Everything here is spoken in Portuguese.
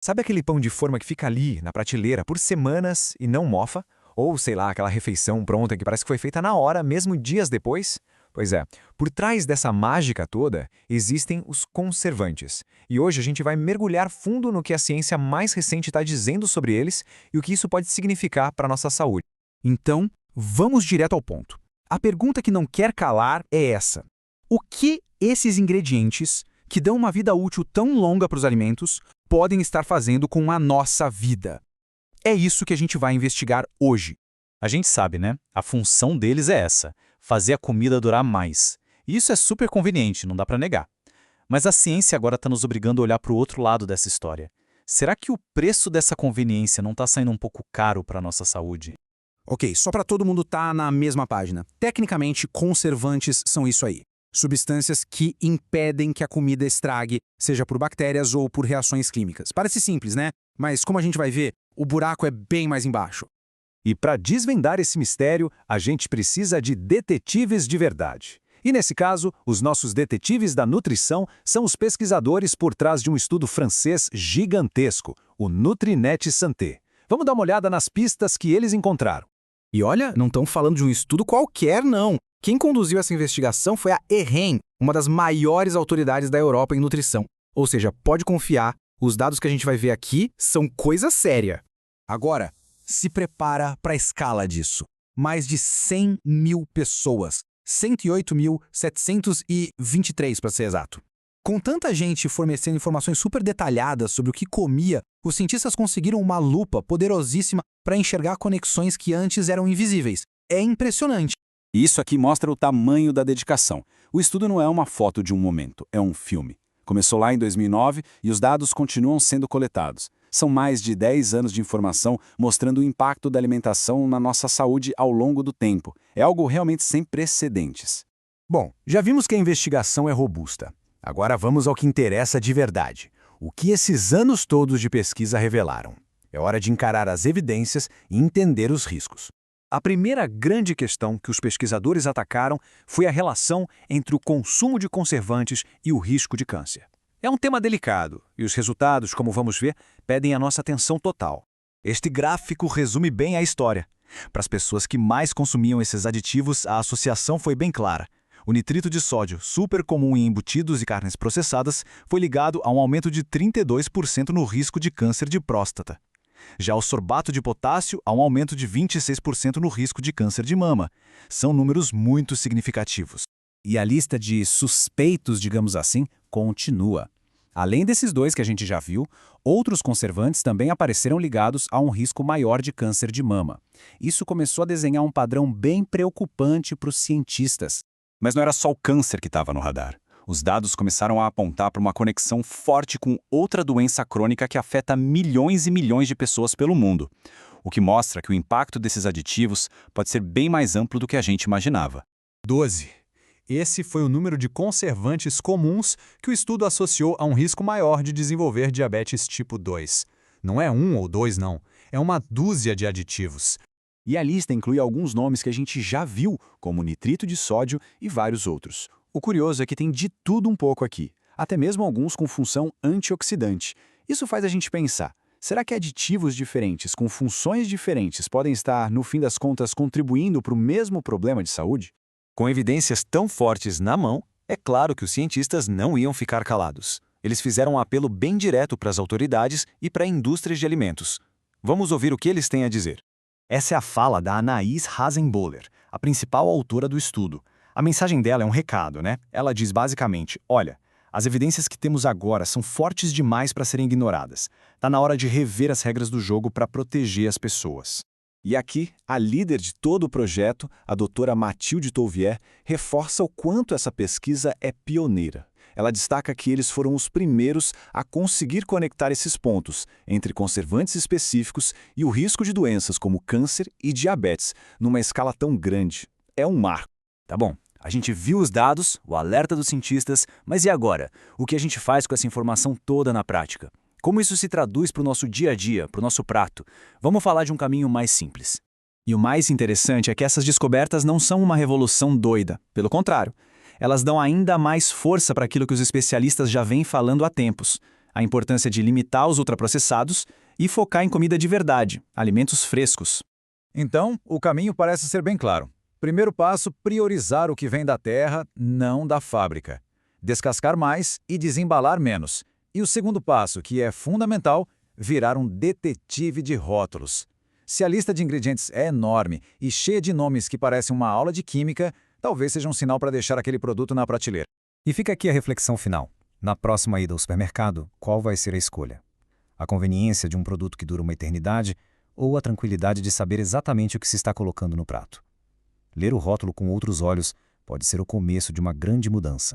Sabe aquele pão de forma que fica ali, na prateleira, por semanas e não mofa? Ou, sei lá, aquela refeição pronta que parece que foi feita na hora, mesmo dias depois? Pois é, por trás dessa mágica toda, existem os conservantes. E hoje a gente vai mergulhar fundo no que a ciência mais recente está dizendo sobre eles e o que isso pode significar para a nossa saúde. Então, vamos direto ao ponto. A pergunta que não quer calar é essa: o que esses ingredientes, que dão uma vida útil tão longa para os alimentos, podem estar fazendo com a nossa vida? É isso que a gente vai investigar hoje. A gente sabe, né? A função deles é essa: fazer a comida durar mais. E isso é super conveniente, não dá para negar. Mas a ciência agora está nos obrigando a olhar para o outro lado dessa história. Será que o preço dessa conveniência não está saindo um pouco caro para a nossa saúde? Ok, só para todo mundo estar na mesma página. Tecnicamente, conservantes são isso aí. Substâncias que impedem que a comida estrague, seja por bactérias ou por reações químicas. Parece simples, né? Mas como a gente vai ver, o buraco é bem mais embaixo. E para desvendar esse mistério, a gente precisa de detetives de verdade. E nesse caso, os nossos detetives da nutrição são os pesquisadores por trás de um estudo francês gigantesco, o Nutrinet Santé. Vamos dar uma olhada nas pistas que eles encontraram. E olha, não estão falando de um estudo qualquer, não. Quem conduziu essa investigação foi a EREM, uma das maiores autoridades da Europa em nutrição. Ou seja, pode confiar, os dados que a gente vai ver aqui são coisa séria. Agora, se prepara para a escala disso. Mais de 100 mil pessoas. 108.723, para ser exato. Com tanta gente fornecendo informações super detalhadas sobre o que comia, os cientistas conseguiram uma lupa poderosíssima para enxergar conexões que antes eram invisíveis. É impressionante. Isso aqui mostra o tamanho da dedicação. O estudo não é uma foto de um momento, é um filme. Começou lá em 2009 e os dados continuam sendo coletados. São mais de 10 anos de informação mostrando o impacto da alimentação na nossa saúde ao longo do tempo. É algo realmente sem precedentes. Bom, já vimos que a investigação é robusta. Agora vamos ao que interessa de verdade. O que esses anos todos de pesquisa revelaram? É hora de encarar as evidências e entender os riscos. A primeira grande questão que os pesquisadores atacaram foi a relação entre o consumo de conservantes e o risco de câncer. É um tema delicado, e os resultados, como vamos ver, pedem a nossa atenção total. Este gráfico resume bem a história. Para as pessoas que mais consumiam esses aditivos, a associação foi bem clara. O nitrito de sódio, super comum em embutidos e carnes processadas, foi ligado a um aumento de 32% no risco de câncer de próstata. Já o sorbato de potássio, a um aumento de 26% no risco de câncer de mama. São números muito significativos. E a lista de suspeitos, digamos assim, continua. Além desses dois que a gente já viu, outros conservantes também apareceram ligados a um risco maior de câncer de mama. Isso começou a desenhar um padrão bem preocupante para os cientistas. Mas não era só o câncer que estava no radar. Os dados começaram a apontar para uma conexão forte com outra doença crônica que afeta milhões e milhões de pessoas pelo mundo. O que mostra que o impacto desses aditivos pode ser bem mais amplo do que a gente imaginava. 12. Esse foi o número de conservantes comuns que o estudo associou a um risco maior de desenvolver diabetes tipo 2. Não é um ou dois, não. É uma dúzia de aditivos. E a lista inclui alguns nomes que a gente já viu, como nitrito de sódio e vários outros. O curioso é que tem de tudo um pouco aqui, até mesmo alguns com função antioxidante. Isso faz a gente pensar, será que aditivos diferentes com funções diferentes podem estar, no fim das contas, contribuindo para o mesmo problema de saúde? Com evidências tão fortes na mão, é claro que os cientistas não iam ficar calados. Eles fizeram um apelo bem direto para as autoridades e para indústrias de alimentos. Vamos ouvir o que eles têm a dizer. Essa é a fala da Anaïs Hasenboller, a principal autora do estudo. A mensagem dela é um recado, né? Ela diz basicamente, olha, as evidências que temos agora são fortes demais para serem ignoradas. Está na hora de rever as regras do jogo para proteger as pessoas. E aqui, a líder de todo o projeto, a doutora Mathilde Touvier, reforça o quanto essa pesquisa é pioneira. Ela destaca que eles foram os primeiros a conseguir conectar esses pontos entre conservantes específicos e o risco de doenças como câncer e diabetes, numa escala tão grande. É um marco. Tá bom, a gente viu os dados, o alerta dos cientistas, mas e agora? O que a gente faz com essa informação toda na prática? Como isso se traduz para o nosso dia a dia, para o nosso prato? Vamos falar de um caminho mais simples. E o mais interessante é que essas descobertas não são uma revolução doida. Pelo contrário, elas dão ainda mais força para aquilo que os especialistas já vêm falando há tempos. a importância de limitar os ultraprocessados e focar em comida de verdade, alimentos frescos. Então, o caminho parece ser bem claro. Primeiro passo, priorizar o que vem da terra, não da fábrica. Descascar mais e desembalar menos. E o segundo passo, que é fundamental, virar um detetive de rótulos. Se a lista de ingredientes é enorme e cheia de nomes que parecem uma aula de química, talvez seja um sinal para deixar aquele produto na prateleira. E fica aqui a reflexão final. Na próxima ida ao supermercado, qual vai ser a escolha? A conveniência de um produto que dura uma eternidade ou a tranquilidade de saber exatamente o que se está colocando no prato? Ler o rótulo com outros olhos pode ser o começo de uma grande mudança.